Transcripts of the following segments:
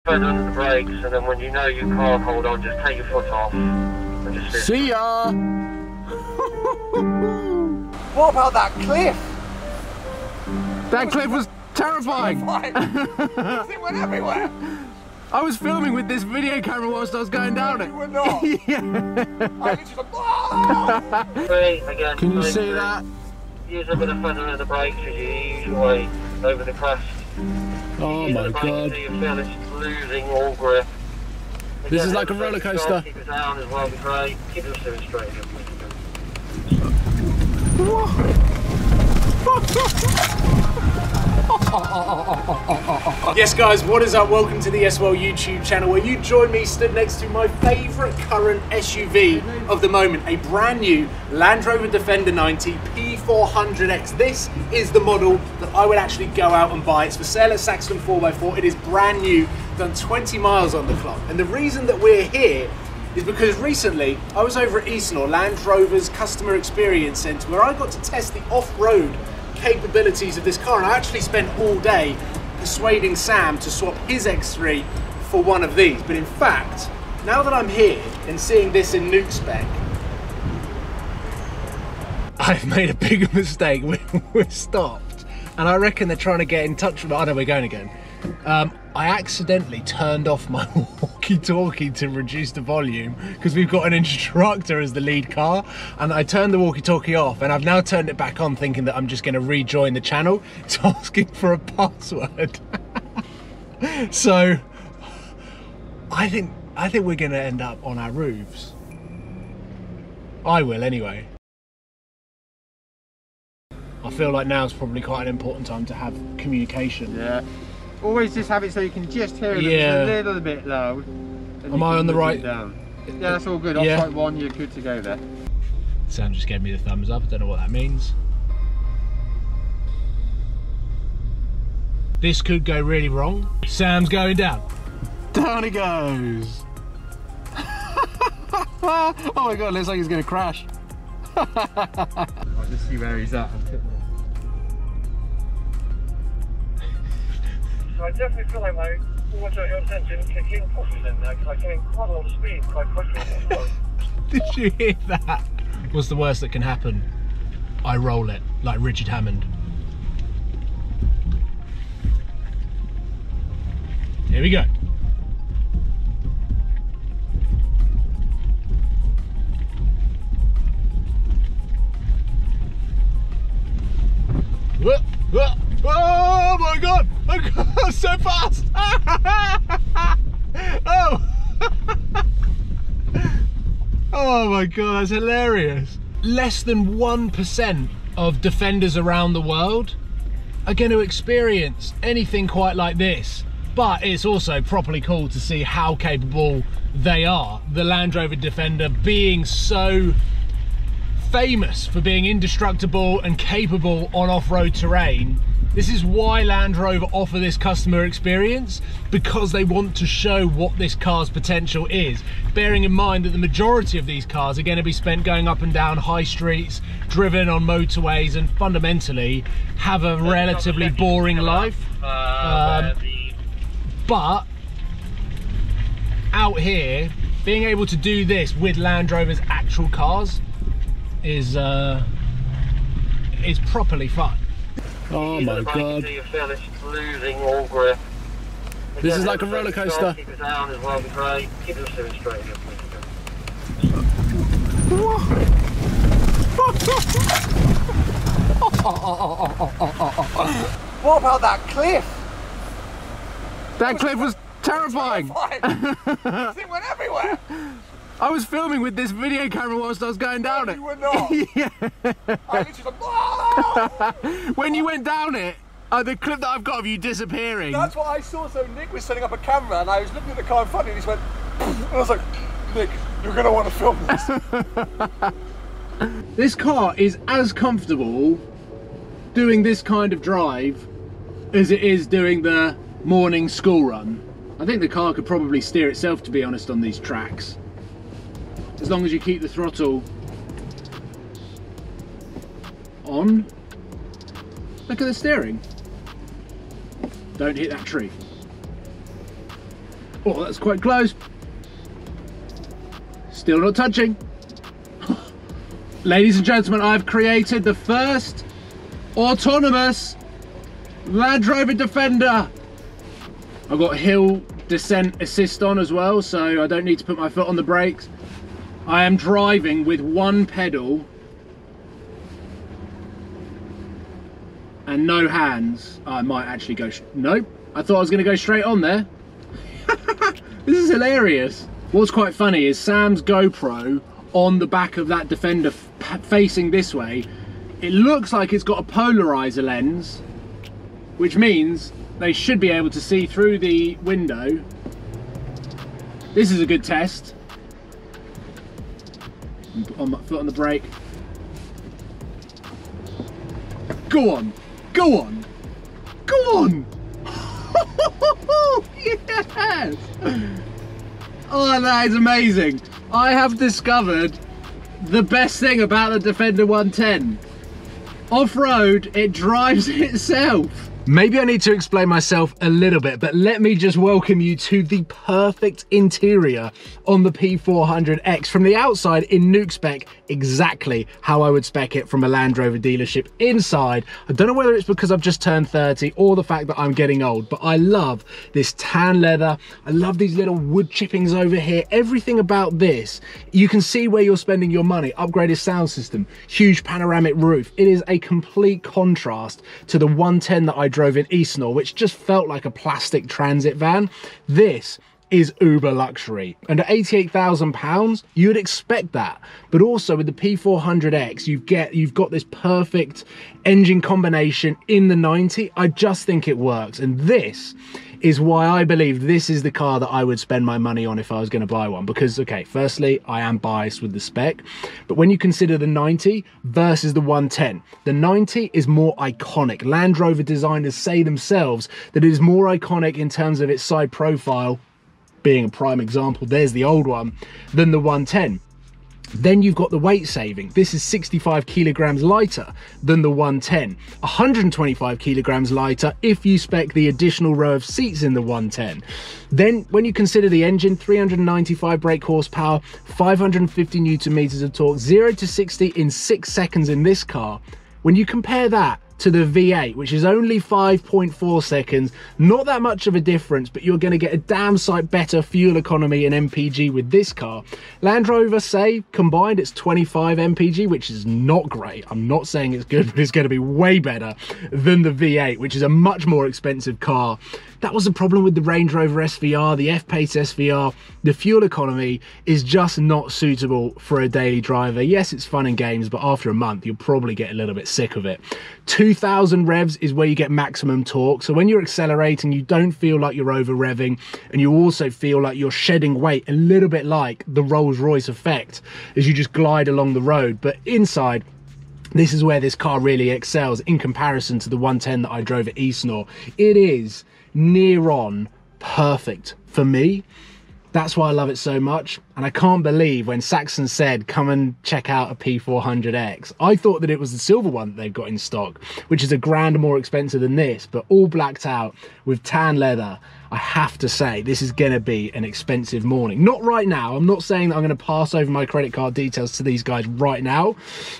Feather under the brakes, and then when you know you can't hold on, just take your foot off and just sit. See ya! What about that cliff? That cliff was terrifying! It went everywhere! I was filming with this video camera whilst I was going down it. You were not? Yeah. I literally went, oh! Three, again. Can you three, see that? Use a bit of feather under the brakes as you ease your way over the crest. Oh Use my the brakes god. until you feel it's losing all grip. Again, This is like a roller coaster. Keep it down as well, be great. Keep it steering straight. Yes guys, what is up? Welcome to the SWell YouTube channel where you join me stood next to my favourite current SUV of the moment, a brand new Land Rover Defender 90 P400X. This is the model that I would actually go out and buy. It's for sale at Saxton 4x4. It is brand new, done 20 miles on the clock. And the reason that we're here is because recently I was over at Eastnor, Land Rover's Customer Experience Centre, where I got to test the off-road capabilities of this car, and I actually spent all day persuading Sam to swap his X3 for one of these. But in fact, now that I'm here and seeing this in nuke spec, I've made a bigger mistake. We're stopped, and I reckon they're trying to get in touch with me. Oh no, we're going again. I accidentally turned off my walkie-talkie to reduce the volume because we've got an instructor as the lead car, and I turned the walkie-talkie off, and I've now turned it back on thinking that I'm just going to rejoin the channel. It's asking for a password. So I think we're going to end up on our roofs. I will anyway. I feel like now's probably quite an important time to have communication. Yeah. Always just have it so you can just hear it. Yeah. It's a little bit loud. Am I on the right? Down. Yeah, that's all good. Yeah. Offside one, you're good to go there. Sam just gave me the thumbs up. I don't know what that means. This could go really wrong. Sam's going down. Down he goes. Oh my god, looks like he's going to crash. I'll just see where he's at. So I definitely feel like my water your attention kicking pushes in there, because I came quite a lot of speed quite quickly. Did you hear that? What's the worst that can happen? I roll it like Richard Hammond. Here we go. Whoa, whoa, oh my god! I'm going so fast! Oh! Oh my god, that's hilarious. Less than 1% of defenders around the world are going to experience anything quite like this. But it's also properly cool to see how capable they are. The Land Rover Defender being so famous for being indestructible and capable on off-road terrain. This is why Land Rover offer this customer experience, because they want to show what this car's potential is, bearing in mind that the majority of these cars are going to be spent going up and down high streets, driven on motorways, and fundamentally have a relatively boring life. But out here, being able to do this with Land Rover's actual cars is properly fun. Oh my god. You feel it's losing all grip. Again, This is like a roller coaster. Keep it down as well, be great. Keep it steering straight. What about that cliff? That cliff was terrifying. It went everywhere. I was filming with this video camera whilst I was going down it. You were not? Yeah. I literally went, oh! When you went down it, the clip that I've got of you disappearing. That's what I saw. So Nick was setting up a camera and I was looking at the car in front of me and he just went, and I was like, Nick, you're going to want to film this. This car is as comfortable doing this kind of drive as it is doing the morning school run. I think the car could probably steer itself, to be honest, on these tracks. As long as you keep the throttle on. Look at the steering. Don't hit that tree. Oh, that's quite close. Still not touching. Ladies and gentlemen, I've created the first autonomous Land Rover Defender. I've got hill descent assist on as well, so I don't need to put my foot on the brakes. I am driving with one pedal and no hands. I might actually go, nope, I thought I was going to go straight on there. This is hilarious. What's quite funny is Sam's GoPro on the back of that Defender facing this way. It looks like it's got a polarizer lens, which means they should be able to see through the window. This is a good test. On my foot on the brake. Go on, go on, go on. Yes. Oh, that is amazing. I have discovered the best thing about the Defender 110. Off-road, it drives itself. Maybe I need to explain myself a little bit, but let me just welcome you to the perfect interior on the P400X. From the outside, in nuke spec, exactly how I would spec it from a Land Rover dealership. Inside, I don't know whether it's because I've just turned 30 or the fact that I'm getting old, but I love this tan leather. I love these little wood chippings over here. Everything about this, you can see where you're spending your money. Upgraded sound system, huge panoramic roof. It is a complete contrast to the 110 that I drove in Eastnor, which just felt like a plastic transit van. This is uber luxury. And at £88,000, you'd expect that. But also with the P400X, you've got this perfect engine combination in the 90. I just think it works. And this is why I believe this is the car that I would spend my money on if I was going to buy one. Because, okay, firstly, I am biased with the spec, but when you consider the 90 versus the 110, the 90 is more iconic. Land Rover designers say themselves that it is more iconic in terms of its side profile, being a prime example, there's the old one, than the 110. Then you've got the weight saving. This is 65 kilograms lighter than the 110, 125 kilograms lighter if you spec the additional row of seats in the 110. Then when you consider the engine, 395 brake horsepower, 550 newton meters of torque, 0 to 60 in 6 seconds in this car. When you compare that to the V8, which is only 5.4 seconds, not that much of a difference, but you're going to get a damn sight better fuel economy and MPG with this car. Land Rover say combined it's 25 MPG, which is not great. I'm not saying it's good, but it's going to be way better than the V8, which is a much more expensive car. That was the problem with the Range Rover SVR, the F-Pace SVR. The fuel economy is just not suitable for a daily driver. Yes, it's fun and games, but after a month, you'll probably get a little bit sick of it. 2,000 revs is where you get maximum torque. So when you're accelerating, you don't feel like you're over revving, and you also feel like you're shedding weight, a little bit like the Rolls-Royce effect as you just glide along the road. But inside, this is where this car really excels in comparison to the 110 that I drove at Eastnor. It is near on perfect for me. That's why I love it so much. And I can't believe when Saxon said, come and check out a P400X. I thought that it was the silver one that they've got in stock, which is £1,000 more expensive than this, but all blacked out with tan leather. I have to say, this is going to be an expensive morning. Not right now. I'm not saying that I'm going to pass over my credit card details to these guys right now,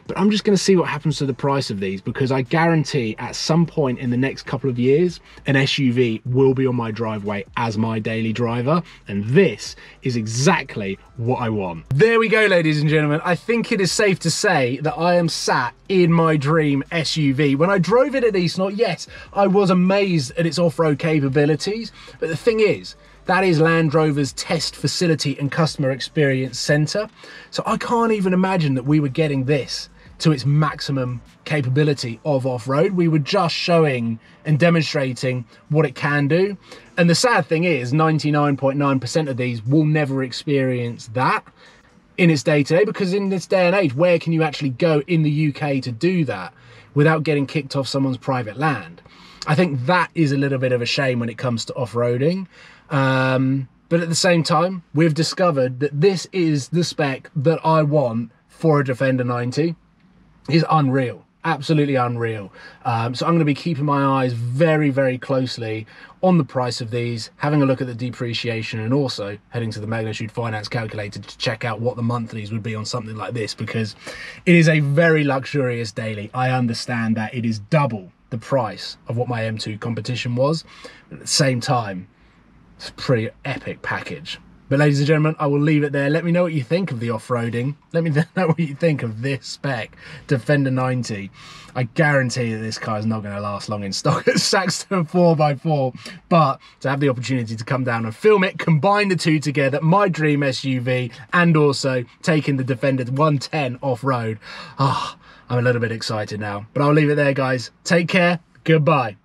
but I'm just going to see what happens to the price of these, because I guarantee at some point in the next couple of years, an SUV will be on my driveway as my daily driver, and this is exactly what I want. There we go, ladies and gentlemen. I think it is safe to say that I am sat in my dream SUV. When I drove it at Eastnor, yes, I was amazed at its off-road capabilities, but the thing is, that is Land Rover's test facility and customer experience center. So I can't even imagine that we were getting this to its maximum capability of off-road. We were just showing and demonstrating what it can do. And the sad thing is 99.9% of these will never experience that in its day-to-day, because in this day and age, where can you actually go in the UK to do that without getting kicked off someone's private land? I think that is a little bit of a shame when it comes to off-roading. But at the same time, we've discovered that this is the spec that I want for a Defender 90. It's unreal. absolutely unreal. So I'm going to be keeping my eyes very, very closely on the price of these, having a look at the depreciation, and also heading to the Magnitude Finance calculator to check out what the monthlies would be on something like this, because it is a very luxurious daily. I understand that it is double the price of what my M2 competition was, but at the same time, it's a pretty epic package. But ladies and gentlemen, I will leave it there. Let me know what you think of the off-roading. Let me know what you think of this spec Defender 90. I guarantee that this car is not going to last long in stock at Saxton 4x4. But to have the opportunity to come down and film it, combine the two together, my dream SUV, and also taking the Defender 110 off-road, I'm a little bit excited now. But I'll leave it there, guys. Take care. Goodbye.